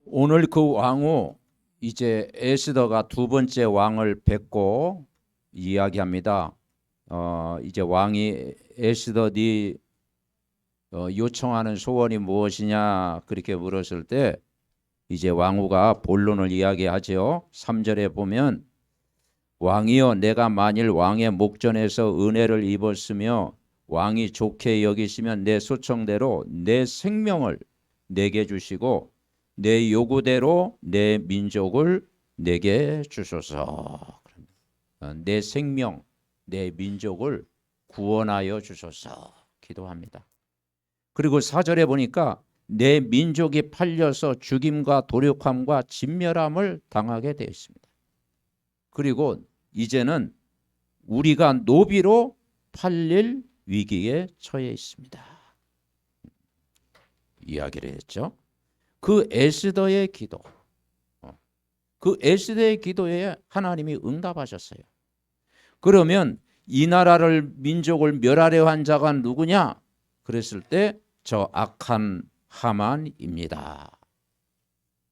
오늘 그 왕후 이제 에스더가 두 번째 왕을 뵙고 이야기합니다. 이제 왕이 에스더 네 요청하는 소원이 무엇이냐 그렇게 물었을 때 이제 왕후가 본론을 이야기하죠. 3절에 보면 왕이여 내가 만일 왕의 목전에서 은혜를 입었으며 왕이 좋게 여기시면 내 소청대로 내 생명을 내게 주시고 내 요구대로 내 민족을 내게 주소서. 내 생명, 내 민족을 구원하여 주소서 기도합니다. 그리고 4절에 보니까 내 민족이 팔려서 죽임과 도륙함과 진멸함을 당하게 되어 있습니다. 그리고 이제는 우리가 노비로 팔릴 위기에 처해 있습니다. 이야기를 했죠. 그 에스더의 기도, 그 에스더의 기도에 하나님이 응답하셨어요. 그러면 이 나라를 민족을 멸하려 한 자가 누구냐? 그랬을 때 저 악한 하만입니다.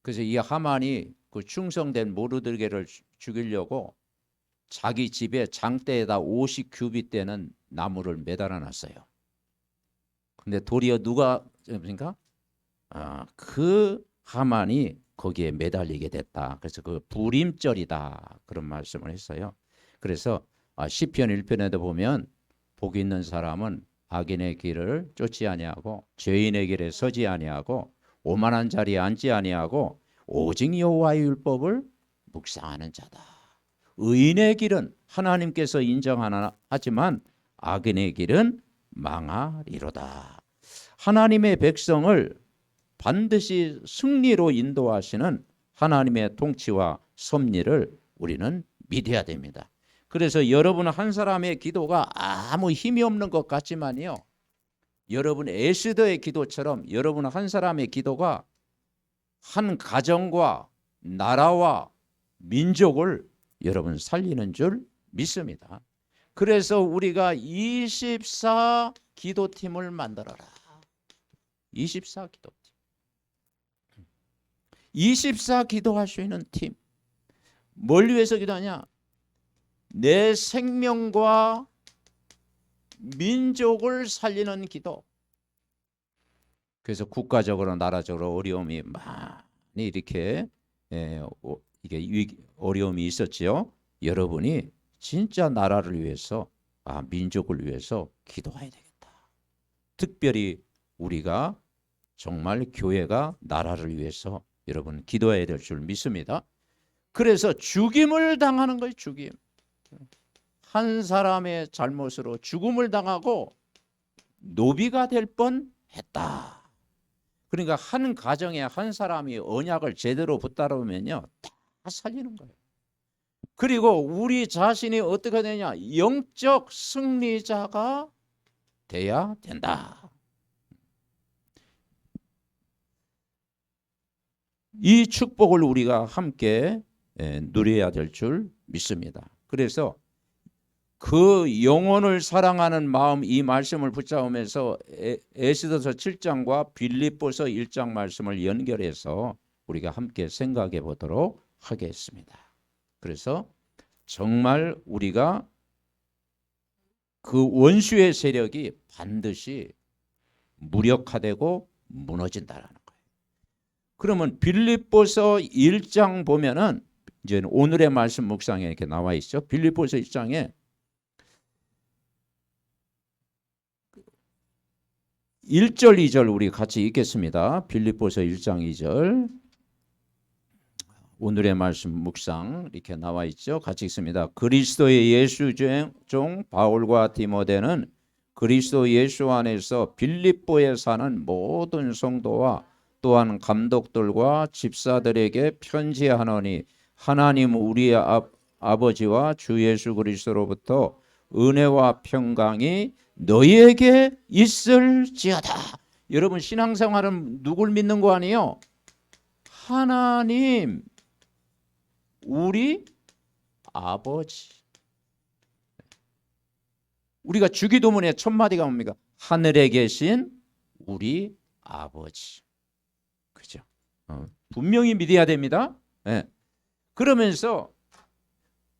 그래서 이 하만이 그 충성된 모르드게를 죽이려고 자기 집에 장대에다 50규빗 되는 나무를 매달아 놨어요. 근데 도리어 누가 그러니까 그 하만이 거기에 매달리게 됐다. 그래서 그 불임절이다 그런 말씀을 했어요. 그래서 시편 1편에도 보면 복 있는 사람은 악인의 길을 쫓지 아니하고 죄인의 길에 서지 아니하고 오만한 자리에 앉지 아니하고 오직 여호와의 율법을 묵상하는 자다. 의인의 길은 하나님께서 인정하나 하지만 악인의 길은 망하리로다. 하나님의 백성을 반드시 승리로 인도하시는 하나님의 통치와 섭리를 우리는 믿어야 됩니다. 그래서 여러분 한 사람의 기도가 아무 힘이 없는 것 같지만요, 여러분 에스더의 기도처럼 여러분 한 사람의 기도가 한 가정과 나라와 민족을 여러분 살리는 줄 믿습니다. 그래서 우리가 24 기도팀을 만들어라. 24 기도팀. 24 기도할 수 있는 팀. 뭘 위해서 기도하냐? 내 생명과 민족을 살리는 기도. 그래서 국가적으로 나라적으로 어려움이 많이 이렇게 이게 어려움이 있었지요. 여러분이 진짜 나라를 위해서 민족을 위해서 기도해야 되겠다. 특별히 우리가 정말 교회가 나라를 위해서 여러분 기도해야 될 줄 믿습니다. 그래서 죽임을 당하는 거예요. 죽임. 한 사람의 잘못으로 죽음을 당하고 노비가 될 뻔했다. 그러니까 한 가정에 한 사람이 언약을 제대로 붙들으면요 다 살리는 거예요. 그리고 우리 자신이 어떻게 되냐? 영적 승리자가 돼야 된다. 이 축복을 우리가 함께 누려야 될 줄 믿습니다. 그래서 그 영혼을 사랑하는 마음, 이 말씀을 붙잡으면서 에스더서 7장과 빌립보서 1장 말씀을 연결해서 우리가 함께 생각해 보도록 하겠습니다. 그래서 정말 우리가 그 원수의 세력이 반드시 무력화되고 무너진다라는 거예요. 그러면 빌립보서 1장 보면은 이제 오늘의 말씀 묵상에 이렇게 나와 있죠. 빌립보서 1장에 1절 2절 우리 같이 읽겠습니다. 빌립보서 1장 2절. 오늘의 말씀 묵상 이렇게 나와 있죠. 같이 읽습니다. 그리스도의 예수 종 바울과 디모데는 그리스도 예수 안에서 빌립보에 사는 모든 성도와 또한 감독들과 집사들에게 편지하노니 하나님 우리의 아버지와 주 예수 그리스도로부터 은혜와 평강이 너희에게 있을지어다. 여러분 신앙생활은 누굴 믿는 거 아니에요? 하나님 우리 아버지. 우리가 주기도문의 첫 마디가 뭡니까? 하늘에 계신 우리 아버지. 그죠? 분명히 믿어야 됩니다. 예. 그러면서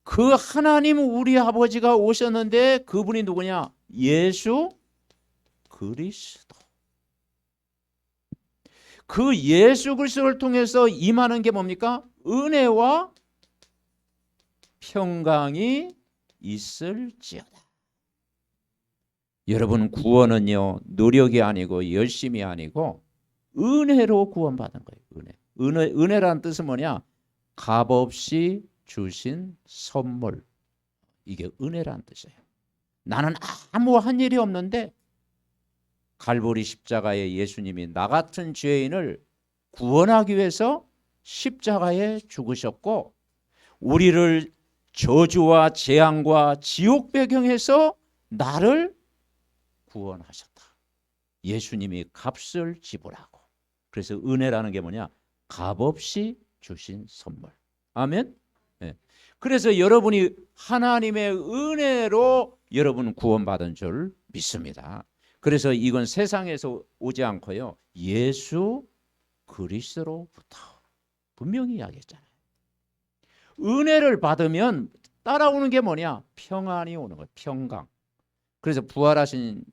그 하나님 우리 아버지가 오셨는데 그분이 누구냐? 예수 그리스도. 그 예수 그리스도를 통해서 임하는 게 뭡니까? 은혜와 평강이 있을지어다. 여러분, 구원은요 노력이 아니고 열심이 아니고 은혜로 구원받은 거예요. 은혜라는 뜻은 뭐냐? 값없이 주신 선물. 이게 은혜라는 뜻이에요. 나는 아무 한 일이 없는데 갈보리 십자가에 예수님이 나 같은 죄인을 구원하기 위해서 십자가에 죽으셨고 우리를 저주와 재앙과 지옥 배경에서 나를 구원하셨다. 예수님이 값을 지불하고. 그래서 은혜라는 게 뭐냐? 값없이 주신 선물. 아멘. 네. 그래서 여러분이 하나님의 은혜로 여러분 구원받은 줄 믿습니다. 그래서 이건 세상에서 오지 않고요 예수 그리스도로부터 분명히 이야기했잖아요. 은혜를 받으면 따라오는 게 뭐냐? 평안이 오는 거예요. 평강. 그래서 부활하신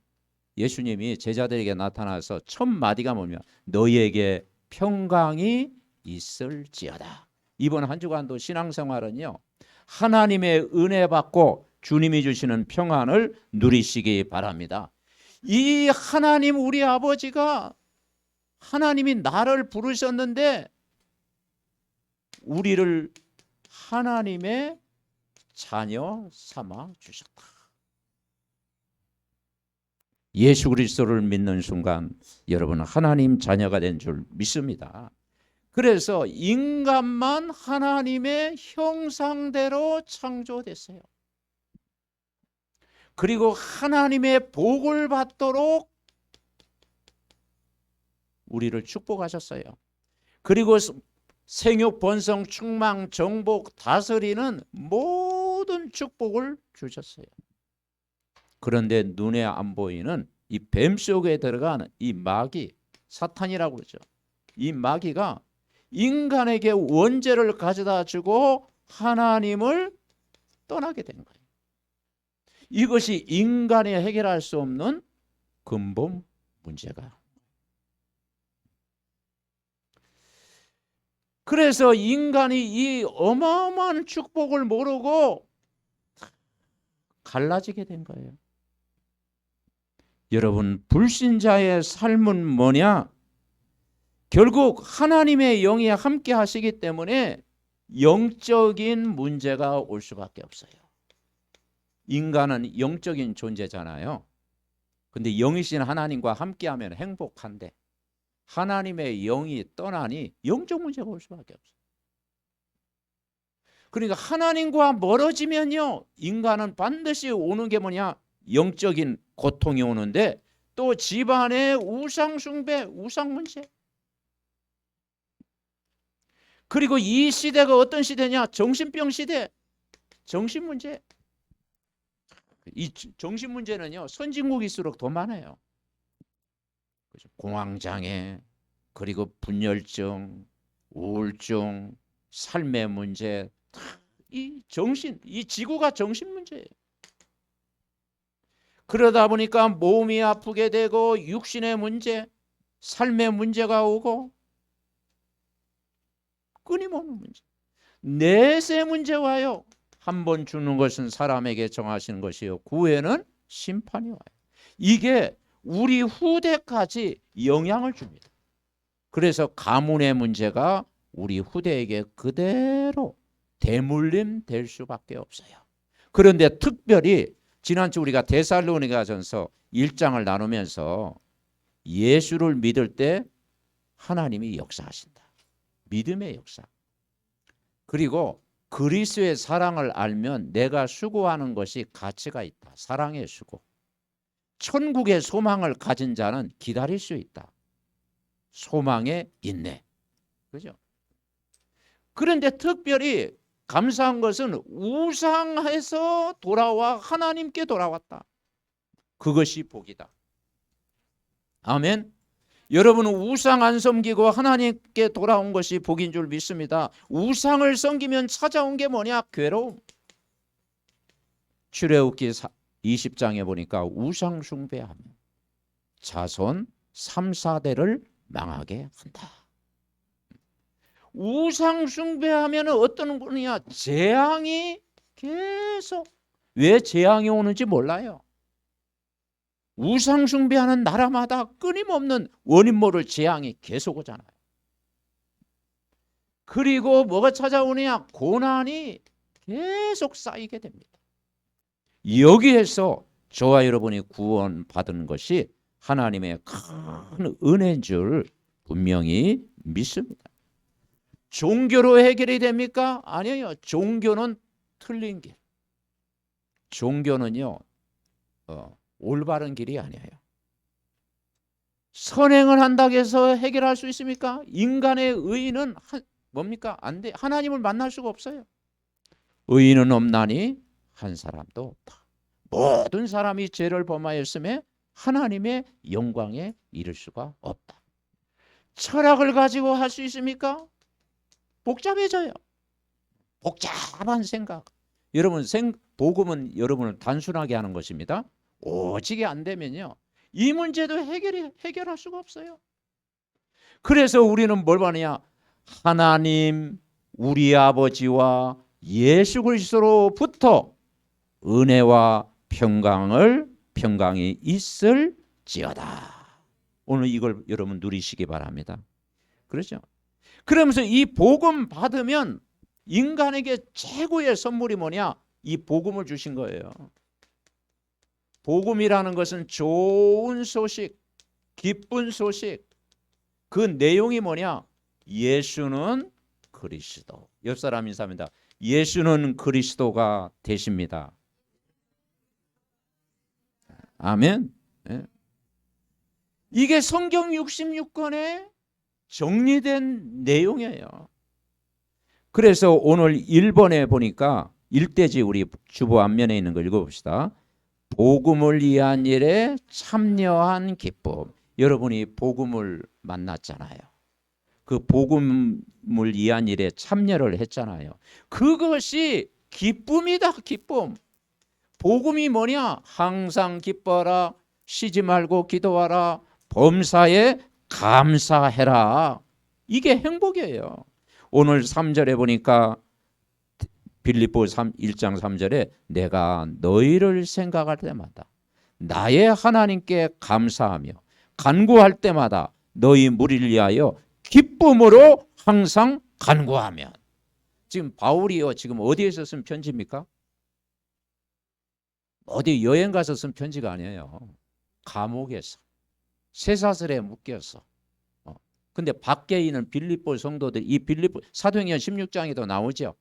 예수님이 제자들에게 나타나서 첫 마디가 뭐냐? 너희에게 평강이 있을지어다. 이번 한 주간도 신앙생활은요 하나님의 은혜 받고 주님이 주시는 평안을 누리시기 바랍니다. 이 하나님 우리 아버지가 하나님이 나를 부르셨는데 우리를 하나님의 자녀 삼아 주셨다. 예수 그리스도를 믿는 순간 여러분은 하나님 자녀가 된 줄 믿습니다. 그래서 인간만 하나님의 형상대로 창조됐어요. 그리고 하나님의 복을 받도록 우리를 축복하셨어요. 그리고 생육, 번성, 충만, 정복, 다스리는 모든 축복을 주셨어요. 그런데 눈에 안 보이는 이 뱀 속에 들어간 이 마귀, 사탄이라고 그러죠. 이 마귀가 인간에게 원죄를 가져다 주고 하나님을 떠나게 된 거예요. 이것이 인간이 해결할 수 없는 근본 문제가. 그래서 인간이 이 어마어마한 축복을 모르고 갈라지게 된 거예요. 여러분, 불신자의 삶은 뭐냐? 결국 하나님의 영이 함께 하시기 때문에 영적인 문제가 올 수밖에 없어요. 인간은 영적인 존재잖아요. 근데 영이신 하나님과 함께하면 행복한데 하나님의 영이 떠나니 영적 문제가 올 수밖에 없어요. 그러니까 하나님과 멀어지면요 인간은 반드시 오는 게 뭐냐? 영적인 고통이 오는데 또 집안의 우상 숭배, 우상 문제. 그리고 이 시대가 어떤 시대냐? 정신병 시대, 정신 문제. 이 정신 문제는요 선진국일수록 더 많아요. 공황장애, 그리고 분열증, 우울증, 삶의 문제, 이 정신, 이 지구가 정신 문제예요. 그러다 보니까 몸이 아프게 되고 육신의 문제, 삶의 문제가 오고 끊임없는 문제, 내세 문제 와요. 한 번 주는 것은 사람에게 정하시는 것이요 구에는 심판이 와요. 이게 우리 후대까지 영향을 줍니다. 그래서 가문의 문제가 우리 후대에게 그대로 대물림 될 수밖에 없어요. 그런데 특별히 지난주 우리가 데살로니가전서 1장을 나누면서 예수를 믿을 때 하나님이 역사하신다. 믿음의 역사. 그리고 그리스도의 사랑을 알면 내가 수고하는 것이 가치가 있다. 사랑의 수고. 천국의 소망을 가진 자는 기다릴 수 있다. 소망의 인내. 그죠? 그런데 특별히 감사한 것은 우상에서 돌아와 하나님께 돌아왔다. 그것이 복이다. 아멘. 여러분은 우상 안 섬기고 하나님께 돌아온 것이 복인 줄 믿습니다. 우상을 섬기면 찾아온 게 뭐냐? 괴로움. 출애굽기 20장에 보니까 우상 숭배하면 자손 3, 4대를 망하게 한다. 우상 숭배하면 어떤 분이야? 재앙이 계속. 왜 재앙이 오는지 몰라요. 우상 숭배하는 나라마다 끊임없는 원인 모를 재앙이 계속 오잖아요. 그리고 뭐가 찾아오느냐? 고난이 계속 쌓이게 됩니다. 여기에서 저와 여러분이 구원받은 것이 하나님의 큰 은혜인 줄 분명히 믿습니다. 종교로 해결이 됩니까? 아니에요. 종교는 틀린 길. 종교는요, 올바른 길이 아니에요. 선행을 한다고 해서 해결할 수 있습니까? 인간의 의인은 뭡니까? 안 돼. 하나님을 만날 수가 없어요. 의인은 없나니 한 사람도 없다. 모든 사람이 죄를 범하였음에 하나님의 영광에 이를 수가 없다. 철학을 가지고 할 수 있습니까? 복잡해져요. 복잡한 생각. 여러분, 복음은 여러분을 단순하게 하는 것입니다. 오직이 안 되면요, 이 문제도 해결할 수가 없어요. 그래서 우리는 뭘 하느냐? 하나님 우리 아버지와 예수 그리스도로부터 은혜와 평강이 있을지어다. 오늘 이걸 여러분 누리시기 바랍니다. 그렇죠? 그러면서 이 복음 받으면 인간에게 최고의 선물이 뭐냐? 이 복음을 주신 거예요. 복음이라는 것은 좋은 소식, 기쁜 소식. 그 내용이 뭐냐? 예수는 그리스도. 옆 사람 인사합니다. 예수는 그리스도가 되십니다. 아멘. 네. 이게 성경 66권에 정리된 내용이에요. 그래서 오늘 1번에 보니까 일대지 우리 주보 앞면에 있는 거 읽어봅시다. 복음을 위한 일에 참여한 기쁨. 여러분이 복음을 만났잖아요. 그 복음을 위한 일에 참여를 했잖아요. 그것이 기쁨이다. 기쁨. 복음이 뭐냐? 항상 기뻐라. 쉬지 말고 기도하라. 범사에 감사해라. 이게 행복이에요. 오늘 3절에 보니까 빌립보 1장 3절에 내가 너희를 생각할 때마다 나의 하나님께 감사하며 간구할 때마다 너희 무리를 위하여 기쁨으로 항상 간구하면. 지금 바울이요, 지금 어디에서 쓴 편지입니까? 어디 여행 가서 쓴 편지가 아니에요. 감옥에서 쇠사슬에 묶여서. 근데 밖에 있는 빌립보 성도들, 이 빌립보 사도행전 16장에도 나오죠.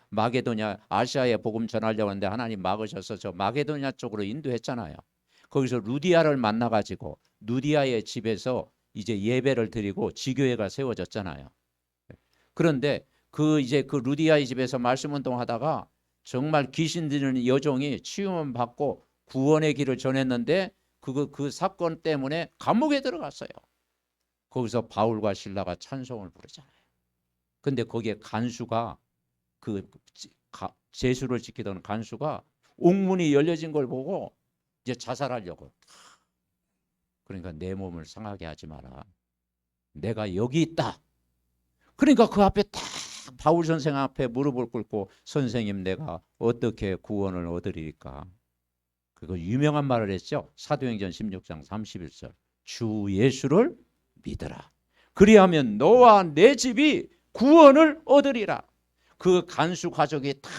마게도냐 아시아에 복음 전하려고 하는데 하나님 막으셔서 저 마게도냐 쪽으로 인도했잖아요. 거기서 루디아를 만나가지고 루디아의 집에서 이제 예배를 드리고 지교회가 세워졌잖아요. 그런데 그 루디아의 집에서 말씀 운동하다가 정말 귀신 들리는 여종이 치유만 받고 구원의 길을 전했는데 그 사건 때문에 감옥에 들어갔어요. 거기서 바울과 실라가 찬송을 부르잖아요. 근데 거기에 간수가 제수를 지키던 간수가 옥문이 열려진 걸 보고 이제 자살하려고. 그러니까 내 몸을 상하게 하지 마라. 내가 여기 있다. 그러니까 그 앞에 딱 바울 선생 앞에 무릎을 꿇고 선생님 내가 어떻게 구원을 얻으리까? 그거 유명한 말을 했죠. 사도행전 16장 31절. 주 예수를 믿으라. 그리하면 너와 내 집이 구원을 얻으리라. 그 간수 가족이 다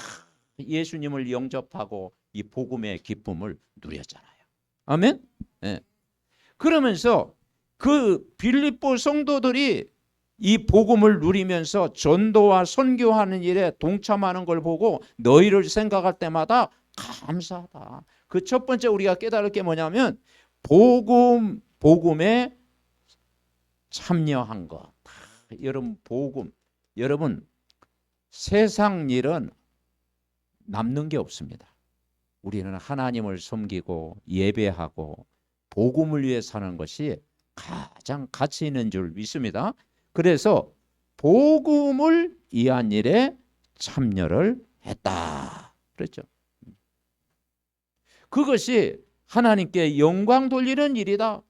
예수님을 영접하고 이 복음의 기쁨을 누렸잖아요. 아멘. 네. 그러면서 그 빌립보 성도들이 이 복음을 누리면서 전도와 선교하는 일에 동참하는 걸 보고 너희를 생각할 때마다 감사하다. 그 첫 번째 우리가 깨달을 게 뭐냐면 복음에 참여한 것. 여러분 복음, 여러분 세상 일은 남는 게 없습니다. 우리는 하나님을 섬기고 예배하고 복음을 위해 사는 것이 가장 가치 있는 줄 믿습니다. 그래서 복음을 위한 일에 참여를 했다. 그랬죠. 그것이 하나님께 영광 돌리는 일이다.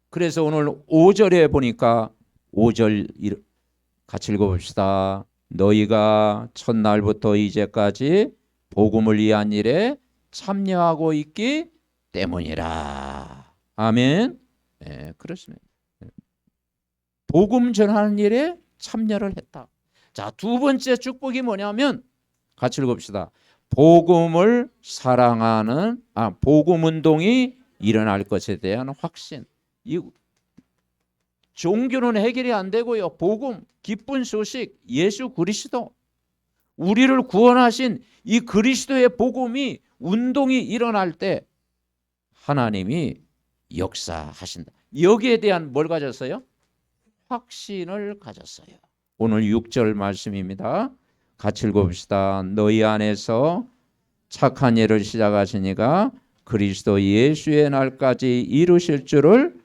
그래서 오늘 5절에 보니까 5절 같이 읽어봅시다. 너희가 첫날부터 이제까지 복음을 위한 일에 참여하고 있기 때문이라. 아멘. 네, 그렇습니다. 복음 전하는 일에 참여를 했다. 자, 두 번째 축복이 뭐냐면 같이 읽읍시다. 복음을 사랑하는 복음 운동이 일어날 것에 대한 확신. 이 종교는 해결이 안 되고요. 복음, 기쁜 소식, 예수 그리스도, 우리를 구원하신 이 그리스도의 복음이 운동이 일어날 때 하나님이 역사하신다. 여기에 대한 뭘 가졌어요? 확신을 가졌어요. 오늘 6절 말씀입니다. 같이 읽어봅시다. 너희 안에서 착한 일을 시작하시니가 그리스도 예수의 날까지 이루실 줄을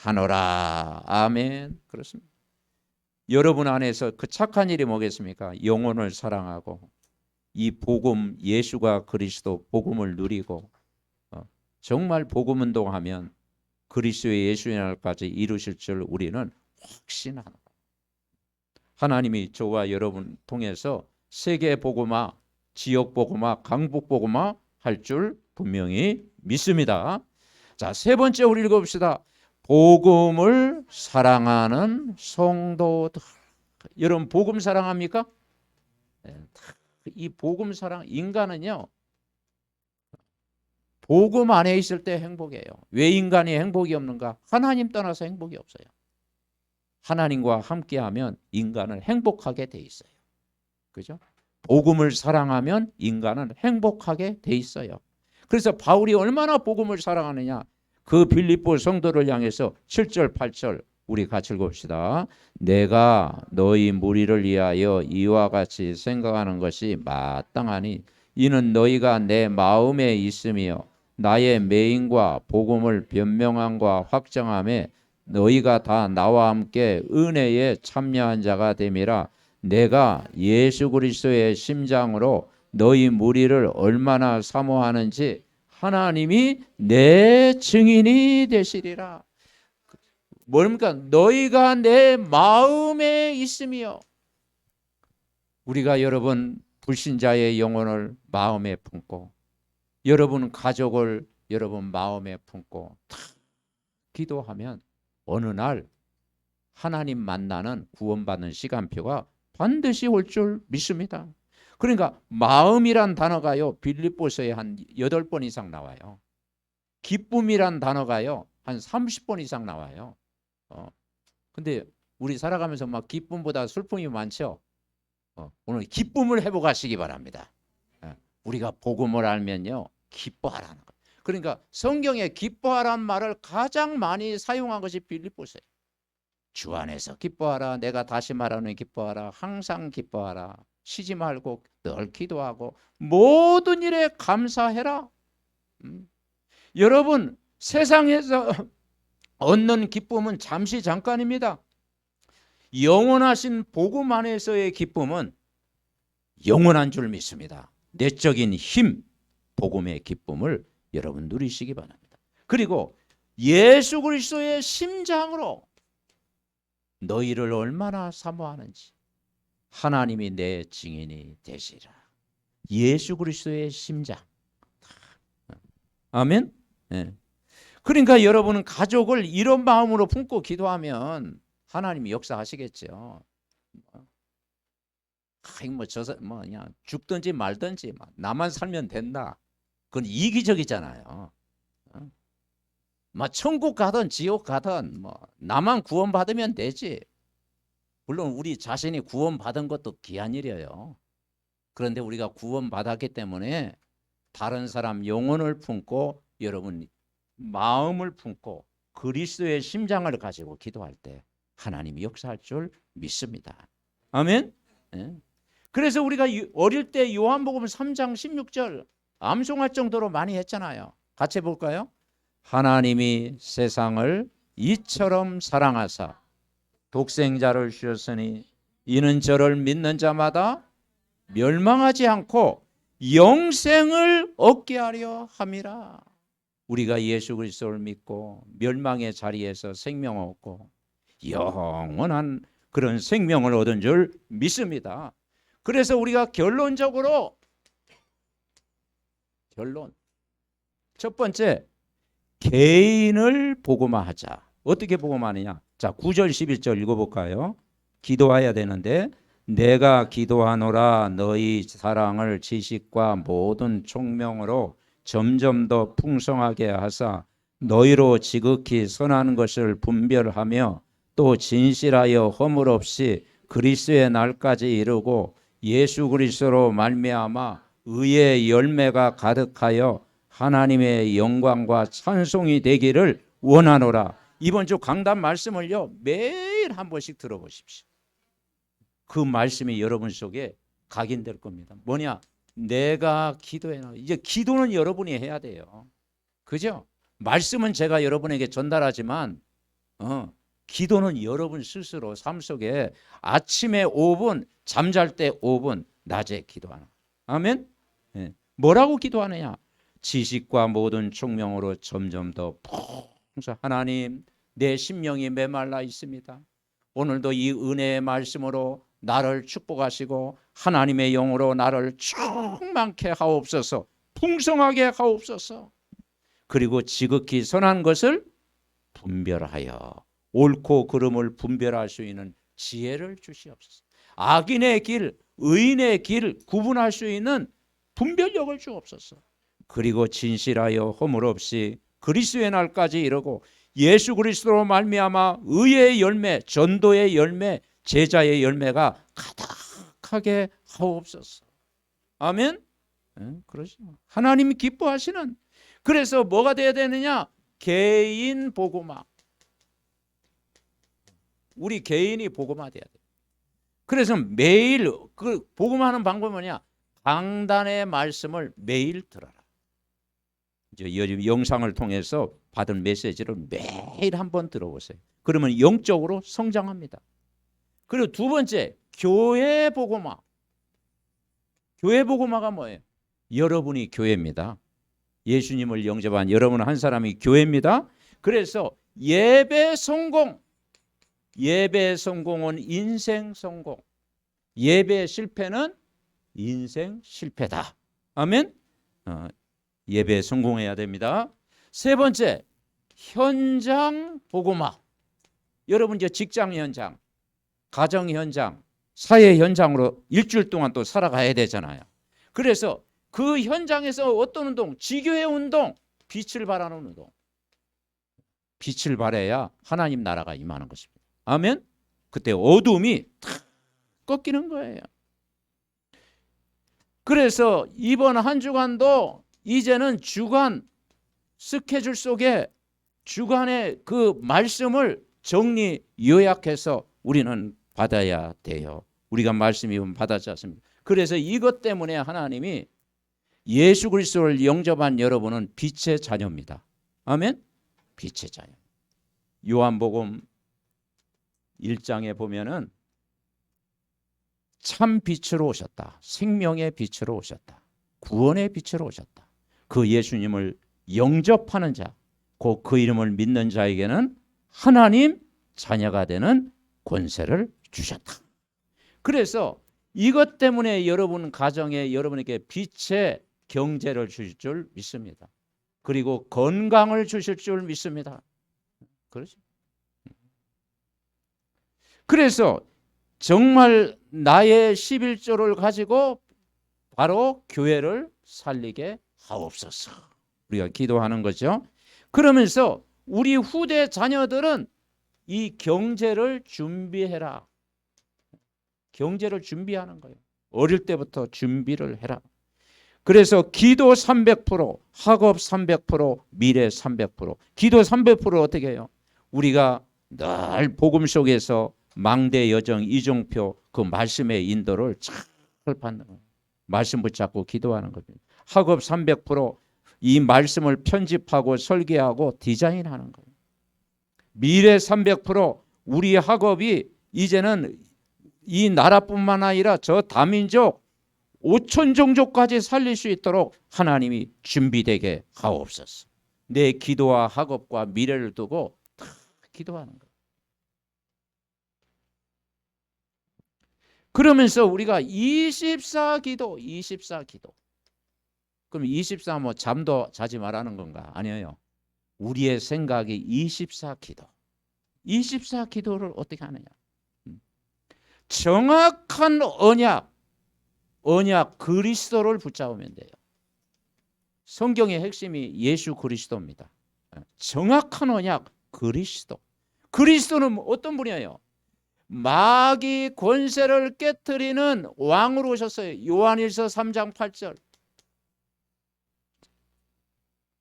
확신하노라. 아멘. 그렇습니다. 여러분 안에서 그 착한 일이 뭐겠습니까? 영혼을 사랑하고 이 복음, 예수가 그리스도 복음을 누리고 정말 복음 운동하면 그리스도의 예수의 날까지 이루실 줄 우리는 확신하노라. 하나님이 저와 여러분 통해서 세계 복음화, 지역 복음화, 강북 복음화 할 줄 분명히 믿습니다. 자, 세 번째 우리 읽어봅시다. 복음을 사랑하는 성도들. 여러분 복음 사랑합니까? 이 복음 사랑, 인간은요 복음 안에 있을 때 행복해요. 왜 인간이 행복이 없는가? 하나님 떠나서 행복이 없어요. 하나님과 함께하면 인간은 행복하게 돼 있어요. 그죠? 복음을 사랑하면 인간은 행복하게 돼 있어요. 그래서 바울이 얼마나 복음을 사랑하느냐? 그 빌립보 성도를 향해서 7절 8절 우리 같이 읽읍시다. 내가 너희 무리를 위하여 이와 같이 생각하는 것이 마땅하니 이는 너희가 내 마음에 있으며 나의 매임과 복음을 변명함과 확정함에 너희가 다 나와 함께 은혜에 참여한 자가 됨이라. 내가 예수 그리스도의 심장으로 너희 무리를 얼마나 사모하는지 하나님이 내 증인이 되시리라. 뭡니까? 너희가 내 마음에 있으며. 우리가 여러분 불신자의 영혼을 마음에 품고 여러분 가족을 여러분 마음에 품고 다 기도하면 어느 날 하나님 만나는 구원받는 시간표가 반드시 올 줄 믿습니다. 그러니까 마음이란 단어가요 빌립보서에 한 8번 이상 나와요. 기쁨이란 단어가요 한 30번 이상 나와요. 근데 우리 살아가면서 막 기쁨보다 슬픔이 많죠. 오늘 기쁨을 회복하시기 바랍니다. 우리가 복음을 알면요 기뻐하라는 거. 그러니까 성경에 기뻐하라는 말을 가장 많이 사용한 것이 빌립보서예요. 주 안에서 기뻐하라. 내가 다시 말하는 기뻐하라. 항상 기뻐하라. 쉬지 말고 늘 기도하고 모든 일에 감사해라. 여러분 세상에서 얻는 기쁨은 잠시 잠깐입니다. 영원하신 복음 안에서의 기쁨은 영원한 줄 믿습니다. 내적인 힘, 복음의 기쁨을 여러분 누리시기 바랍니다. 그리고 예수 그리스도의 심장으로 너희를 얼마나 사모하는지 하나님이 내 증인이 되시라. 예수 그리스도의 심장. 아멘. 네. 그러니까 여러분은 가족을 이런 마음으로 품고 기도하면 하나님이 역사하시겠죠. 그냥 죽든지 말든지 나만 살면 된다. 그건 이기적이잖아요. 천국 가든 지옥 가든 나만 구원받으면 되지. 물론 우리 자신이 구원받은 것도 귀한 일이에요. 그런데 우리가 구원받았기 때문에 다른 사람 영혼을 품고 여러분 마음을 품고 그리스도의 심장을 가지고 기도할 때 하나님이 역사할 줄 믿습니다. 아멘. 네. 그래서 우리가 어릴 때 요한복음 3장 16절 암송할 정도로 많이 했잖아요. 같이 해볼까요? 하나님이 세상을 이처럼 사랑하사 독생자를 주셨으니 이는 저를 믿는 자마다 멸망하지 않고 영생을 얻게 하려 함이라. 우리가 예수 그리스도를 믿고 멸망의 자리에서 생명을 얻고 영원한 그런 생명을 얻은 줄 믿습니다. 그래서 우리가 결론 첫 번째, 개인을 복음화하자. 어떻게 복음하느냐? 자, 9절 11절 읽어볼까요? 기도해야 되는데 내가 기도하노라 너희 사랑을 지식과 모든 총명으로 점점 더 풍성하게 하사 너희로 지극히 선한 것을 분별하며 또 진실하여 허물 없이 그리스도의 날까지 이르고 예수 그리스도로 말미암아 의의 열매가 가득하여 하나님의 영광과 찬송이 되기를 원하노라. 이번 주 강단 말씀을요 매일 한 번씩 들어보십시오. 그 말씀이 여러분 속에 각인될 겁니다. 뭐냐? 내가 기도해. 이제 기도는 여러분이 해야 돼요. 그죠? 말씀은 제가 여러분에게 전달하지만 기도는 여러분 스스로 삶 속에 아침에 5분, 잠잘 때 5분, 낮에 기도하는. 아멘? 네. 뭐라고 기도하느냐? 지식과 모든 총명으로 점점 더 풍성. 하나님, 내 심령이 메말라 있습니다. 오늘도 이 은혜의 말씀으로 나를 축복하시고 하나님의 영으로 나를 충만케 하옵소서. 풍성하게 하옵소서. 그리고 지극히 선한 것을 분별하여 옳고 그름을 분별할 수 있는 지혜를 주시옵소서. 악인의 길, 의인의 길 구분할 수 있는 분별력을 주옵소서. 그리고 진실하여 허물 없이 그리스도의 날까지 이르고 예수 그리스도로 말미암아 의의 열매, 전도의 열매, 제자의 열매가 가득하게 하옵소서. 아멘. 그러죠. 하나님이 기뻐하시는. 그래서 뭐가 돼야 되느냐? 개인 복음화. 우리 개인이 복음화돼야 돼. 그래서 매일 그 복음하는 방법이 뭐냐? 강단의 말씀을 매일 들어라. 이제 영상을 통해서 받은 메시지를 매일 한번 들어보세요. 그러면 영적으로 성장합니다. 그리고 두 번째, 교회 복음화. 교회 복음화가 뭐예요? 여러분이 교회입니다. 예수님을 영접한 여러분 한 사람이 교회입니다. 그래서 예배 성공. 예배 성공은 인생 성공. 예배 실패는 인생 실패다. 아멘. 예배 성공해야 됩니다. 세 번째, 현장 복음화. 여러분 이제 직장 현장, 가정 현장, 사회 현장으로 일주일 동안 또 살아가야 되잖아요. 그래서 그 현장에서 어떤 운동? 지교회 운동, 빛을 발하는 운동. 빛을 발해야 하나님 나라가 임하는 것입니다. 아멘. 그때 어둠이 탁 꺾이는 거예요. 그래서 이번 한 주간도 이제는 주간 스케줄 속에 주간의 그 말씀을 정리 요약해서 우리는 받아야 돼요. 우리가 말씀이 받았지 않습니까? 그래서 이것 때문에 하나님이 예수 그리스도를 영접한 여러분은 빛의 자녀입니다. 아멘. 빛의 자녀. 요한복음 1장에 보면은 참 빛으로 오셨다. 생명의 빛으로 오셨다. 구원의 빛으로 오셨다. 그 예수님을 영접하는 자, 곧 그 이름을 믿는 자에게는 하나님 자녀가 되는 권세를 주셨다. 그래서 이것 때문에 여러분 가정에 여러분에게 빛의 경제를 주실 줄 믿습니다. 그리고 건강을 주실 줄 믿습니다. 그렇죠? 그래서 정말 나의 11조를 가지고 바로 교회를 살리게 하옵소서. 우리가 기도하는 거죠. 그러면서 우리 후대 자녀들은 이 경제를 준비해라. 경제를 준비하는 거예요. 어릴 때부터 준비를 해라. 그래서 기도 300%, 학업 300%, 미래 300%. 기도 300% 어떻게 해요? 우리가 늘 복음 속에서 망대 여정 이종표 그 말씀의 인도를 잘 받는 거예요. 말씀 붙잡고 기도하는 겁니다. 학업 300%, 이 말씀을 편집하고 설계하고 디자인하는 거예요. 미래 300% 우리 학업이 이제는 이 나라뿐만 아니라 저 다민족 5천 종족까지 살릴 수 있도록 하나님이 준비되게 하옵소서. 내 기도와 학업과 미래를 두고 다 기도하는 거예요. 그러면서 우리가 24기도, 24기도. 그럼 24 뭐 잠도 자지 말라는 건가? 아니에요. 우리의 생각이 24기도. 24기도를 어떻게 하느냐? 정확한 언약 그리스도를 붙잡으면 돼요. 성경의 핵심이 예수 그리스도입니다. 정확한 언약 그리스도. 그리스도는 어떤 분이에요? 마귀 권세를 깨트리는 왕으로 오셨어요. 요한일서 3장 8절.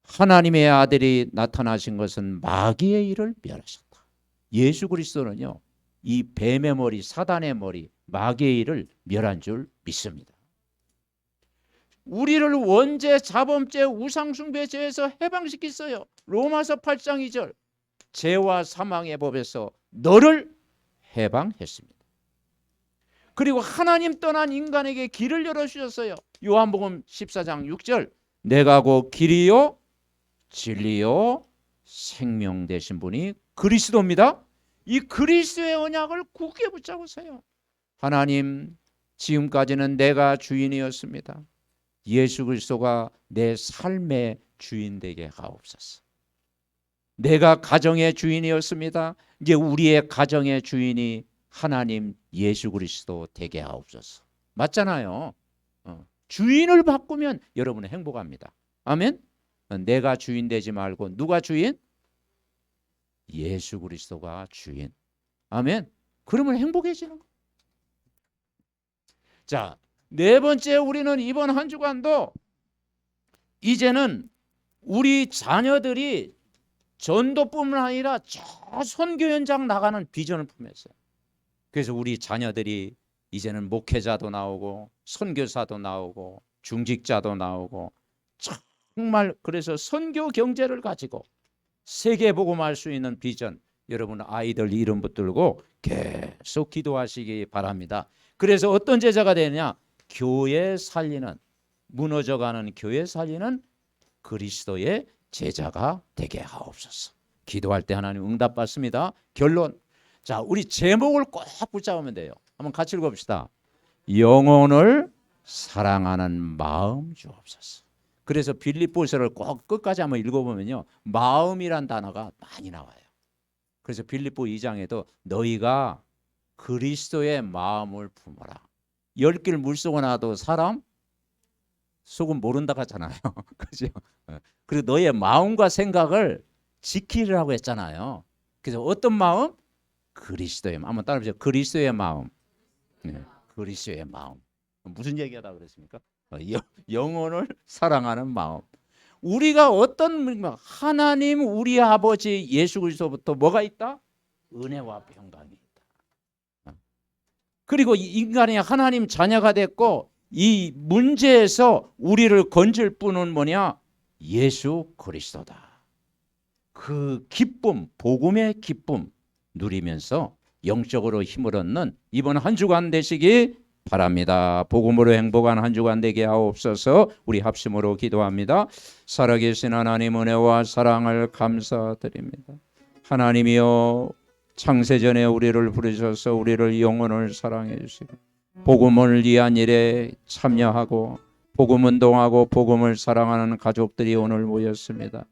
하나님의 아들이 나타나신 것은 마귀의 일을 멸하셨다. 예수 그리스도는요, 이 뱀의 머리, 사단의 머리, 마귀의 일을 멸한 줄 믿습니다. 우리를 원죄, 자범죄, 우상숭배 죄에서 해방시켰어요. 로마서 8장 2절. 죄와 사망의 법에서 너를 해방했습니다. 그리고 하나님 떠난 인간에게 길을 열어주셨어요. 요한복음 14장 6절. 내가 곧 길이요 진리요 생명 되신 분이 그리스도입니다. 이 그리스도의 언약을 굳게 붙잡으세요. 하나님, 지금까지는 내가 주인이었습니다. 예수 그리스도가 내 삶의 주인 되게 하옵소서. 내가 가정의 주인이었습니다. 이제 우리의 가정의 주인이 하나님 예수 그리스도 되게 하옵소서. 맞잖아요. 주인을 바꾸면 여러분은 행복합니다. 아멘. 내가 주인 되지 말고 누가 주인? 예수 그리스도가 주인. 아멘. 그러면 행복해지는 거예요. 자, 네 번째, 우리는 이번 한 주간도 이제는 우리 자녀들이 전도뿐만 아니라 저 선교 현장 나가는 비전을 품었어요. 그래서 우리 자녀들이 이제는 목회자도 나오고 선교사도 나오고 중직자도 나오고 정말 그래서 선교 경제를 가지고 세계 복음할 수 있는 비전, 여러분 아이들 이름 붙들고 계속 기도하시기 바랍니다. 그래서 어떤 제자가 되느냐? 교회 살리는, 무너져가는 교회 살리는 그리스도의 제자가 되게 하옵소서. 기도할 때 하나님 응답받습니다. 결론. 자, 우리 제목을 꼭 붙잡으면 돼요. 한번 같이 읽어봅시다. 영혼을 사랑하는 마음 주옵소서. 그래서 빌립보서를 꼭 끝까지 한번 읽어보면요, 마음이란 단어가 많이 나와요. 그래서 빌립보 2장에도 너희가 그리스도의 마음을 품어라. 10길 물속에 놔도 사람 속은 모른다 하잖아요. 그죠? 그리고 너의 마음과 생각을 지키라고 했잖아요. 그래서 어떤 마음? 그리스도의 마음. 한번 따라해보세요. 그리스도의 마음. 네, 그리스도의 마음. 무슨 얘기하다 그랬습니까? 영혼을 사랑하는 마음. 우리가 어떤 하나님 우리 아버지 예수 그리스도부터 뭐가 있다? 은혜와 평강이 있다. 그리고 인간이 하나님 자녀가 됐고 이 문제에서 우리를 건질 분은 뭐냐? 예수 그리스도다. 그 기쁨, 복음의 기쁨 누리면서 영적으로 힘을 얻는 이번 한 주간 되시기 바랍니다. 복음으로 행복한 한 주간 되게 하옵소서. 우리 합심으로 기도합니다. 살아계신 하나님 은혜와 사랑을 감사드립니다. 하나님이여, 창세전에 우리를 부르셔서 우리를 영혼을 사랑해 주시고 복음을 위한 일에 참여하고 복음 운동하고 복음을 사랑하는 가족들이 오늘 모였습니다.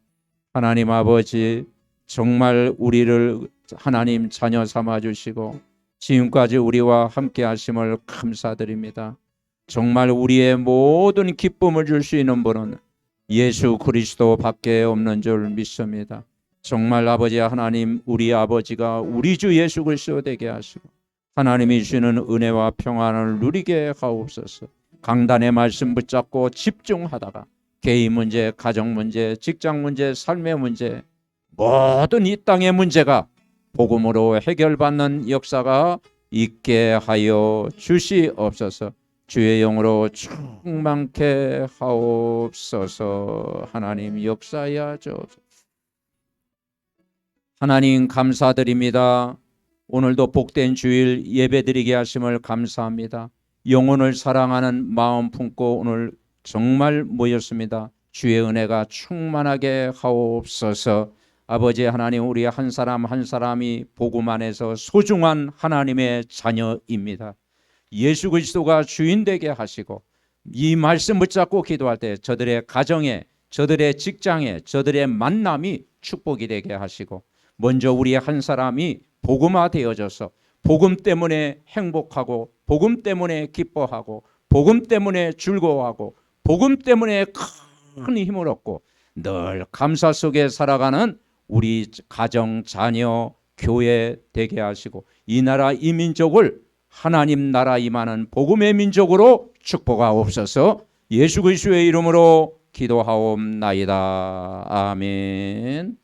하나님 아버지, 정말 우리를 하나님 자녀 삼아 주시고 지금까지 우리와 함께 하심을 감사드립니다. 정말 우리의 모든 기쁨을 줄 수 있는 분은 예수 그리스도 밖에 없는 줄 믿습니다. 정말 아버지 하나님, 우리 아버지가 우리 주 예수 그리스도 되게 하시고 하나님이 주시는 은혜와 평안을 누리게 하옵소서. 강단의 말씀 붙잡고 집중하다가 개인 문제, 가정 문제, 직장 문제, 삶의 문제, 모든 이 땅의 문제가 복음으로 해결받는 역사가 있게 하여 주시옵소서. 주의 영으로 충만케 하옵소서. 하나님 역사하여 주옵소서. 하나님 감사드립니다. 오늘도 복된 주일 예배드리게 하심을 감사합니다. 영혼을 사랑하는 마음 품고 오늘 정말 모였습니다. 주의 은혜가 충만하게 하옵소서. 아버지 하나님, 우리 한 사람 한 사람이 복음 안에서 소중한 하나님의 자녀입니다. 예수 그리스도가 주인 되게 하시고 이 말씀 붙잡고 기도할 때 저들의 가정에, 저들의 직장에, 저들의 만남이 축복이 되게 하시고, 먼저 우리 한 사람이 복음화 되어져서 복음 때문에 행복하고, 복음 때문에 기뻐하고, 복음 때문에 즐거워하고, 복음 때문에 큰 힘을 얻고 늘 감사 속에 살아가는 우리 가정, 자녀, 교회 되게 하시고, 이 나라 이 민족을 하나님 나라 임하는 복음의 민족으로 축복하옵소서. 예수 그리스도의 이름으로 기도하옵나이다. 아멘.